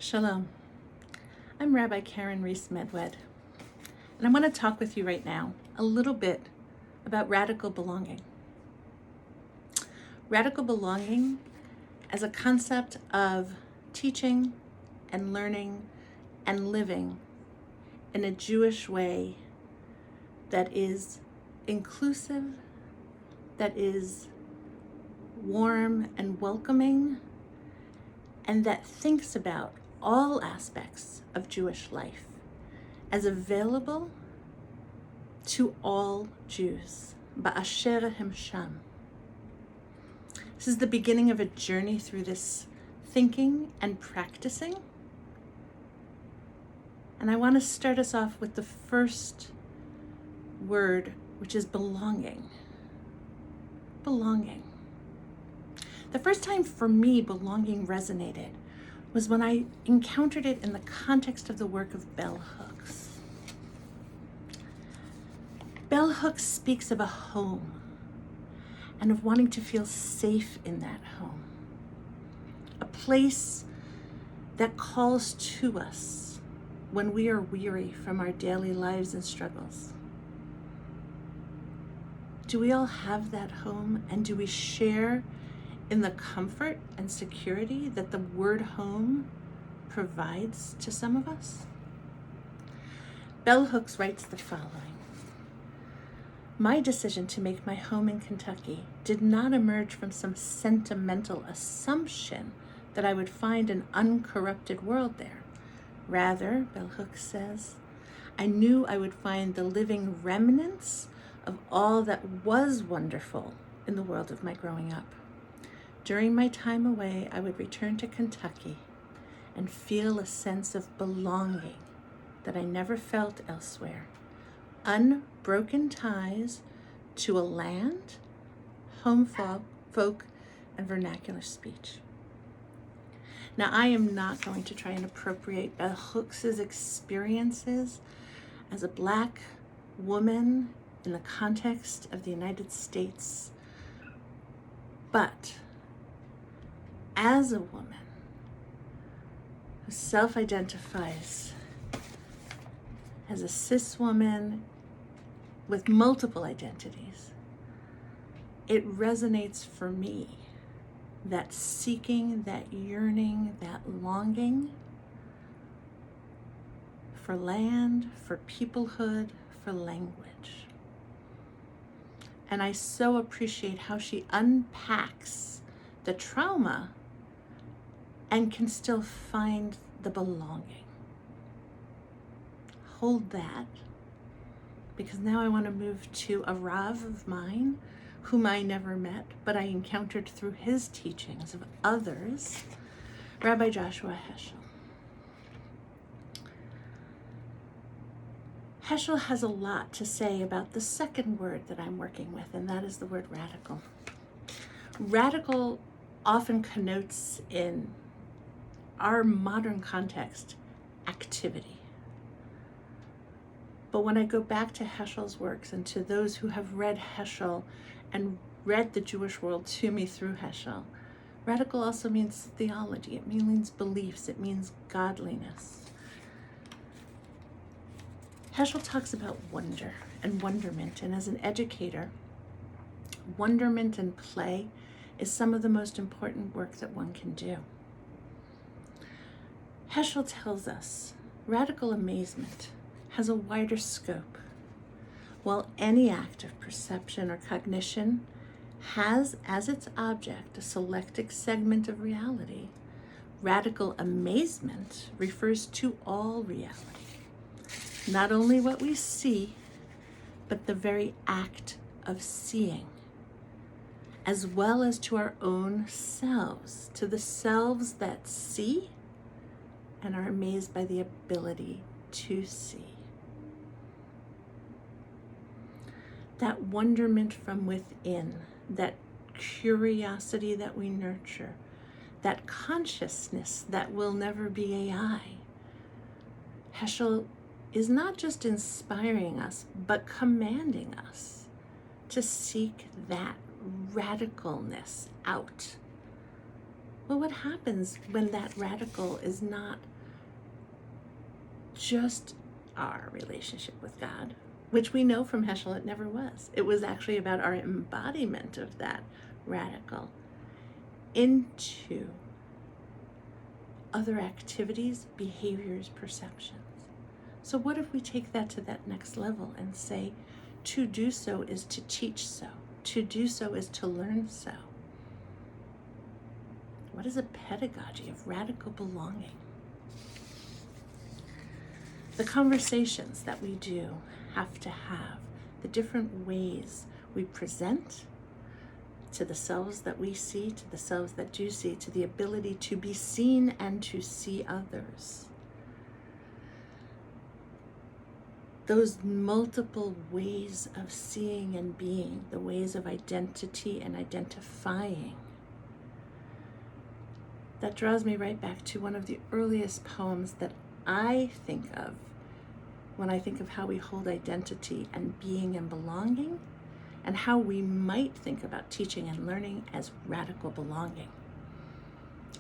Shalom. I'm Rabbi Karen Reese-Medwed, and I want to talk with you right now a little bit about radical belonging. Radical belonging as a concept of teaching and learning and living in a Jewish way that is inclusive, that is warm and welcoming, and that thinks about all aspects of Jewish life as available to all Jews. Ba'asher hem sham. This is the beginning of a journey through this thinking and practicing. And I want to start us off with the first word, which is belonging. Belonging. The first time for me belonging resonated was when I encountered it in the context of the work of bell hooks. Bell hooks speaks of a home and of wanting to feel safe in that home. A place that calls to us when we are weary from our daily lives and struggles. Do we all have that home, and do we share in the comfort and security that the word home provides to some of us? Bell Hooks writes the following: my decision to make my home in Kentucky did not emerge from some sentimental assumption that I would find an uncorrupted world there. Rather, Bell Hooks says, I knew I would find the living remnants of all that was wonderful in the world of my growing up. During my time away, I would return to Kentucky and feel a sense of belonging that I never felt elsewhere. Unbroken ties to a land, home folk, and vernacular speech. Now, I am not going to try and appropriate Bell Hooks' experiences as a Black woman in the context of the United States, but as a woman who self-identifies as a cis woman with multiple identities, it resonates for me, that seeking, that yearning, that longing for land, for peoplehood, for language. And I so appreciate how she unpacks the trauma and can still find the belonging. Hold that, because now I want to move to a Rav of mine whom I never met, but I encountered through his teachings of others, Rabbi Joshua Heschel. Heschel has a lot to say about the second word that I'm working with, and that is the word radical. Radical often connotes, in our modern context, activity. But when I go back to Heschel's works and to those who have read Heschel and read the Jewish world to me through Heschel, radical also means theology. It means beliefs. It means godliness. Heschel talks about wonder and wonderment, and as an educator, wonderment and play is some of the most important work that one can do. Heschel tells us radical amazement has a wider scope. While any act of perception or cognition has as its object a selected segment of reality, radical amazement refers to all reality. Not only what we see, but the very act of seeing, as well as to our own selves, to the selves that see and are amazed by the ability to see. That wonderment from within, that curiosity that we nurture, that consciousness that will never be AI. Heschel is not just inspiring us, but commanding us to seek that radicalness out Well, what happens when that radical is not just our relationship with God, which we know from Heschel it never was. It was actually about our embodiment of that radical into other activities, behaviors, perceptions. So what if we take that to that next level and say, to do so is to teach so. To do so is to learn so. What is a pedagogy of radical belonging? The conversations that we do have to have, the different ways we present to the selves that we see, to the selves that do see, to the ability to be seen and to see others. Those multiple ways of seeing and being, the ways of identity and identifying, that draws me right back to one of the earliest poems that I think of when I think of how we hold identity and being and belonging, and how we might think about teaching and learning as radical belonging.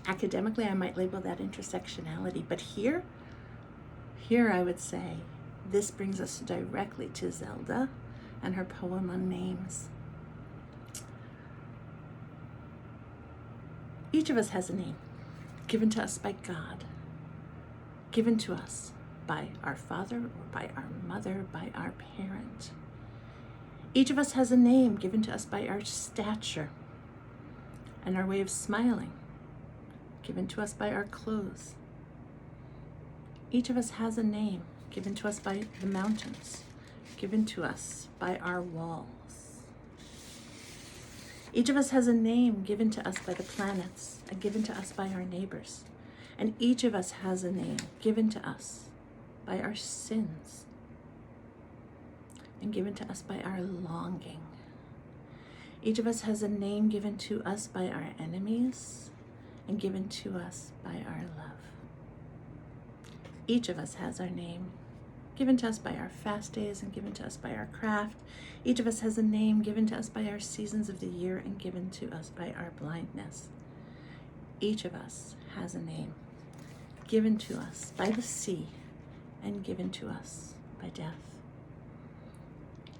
Academically, I might label that intersectionality, but here I would say, this brings us directly to Zelda and her poem on names. Each of us has a name given to us by God, given to us by our father or by our mother, by our parent. Each of us has a name given to us by our stature and our way of smiling, given to us by our clothes. Each of us has a name given to us by the mountains, given to us by our walls. Each of us has a name given to us by the planets and given to us by our neighbors. And each of us has a name given to us by our sins and given to us by our longing. Each of us has a name given to us by our enemies and given to us by our love. Each of us has our name given to us by our fast days and given to us by our craft. Each of us has a name given to us by our seasons of the year and given to us by our blindness. Each of us has a name given to us by the sea and given to us by death.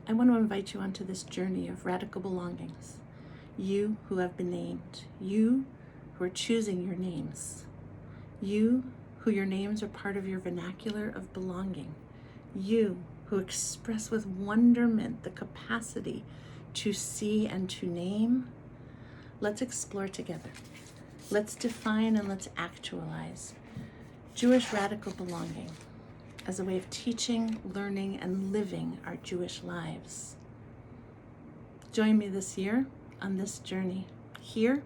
I want to invite you onto this journey of radical belongings. You who have been named, you who are choosing your names, you who your names are part of your vernacular of belonging, you who express with wonderment the capacity to see and to name. Let's explore together. Let's define and let's actualize Jewish radical belonging as a way of teaching, learning, and living our Jewish lives. Join me this year on this journey, here,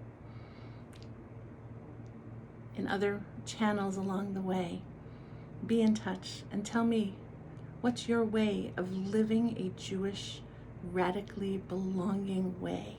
in other channels along the way. Be in touch and tell me, what's your way of living a Jewish, radically belonging way?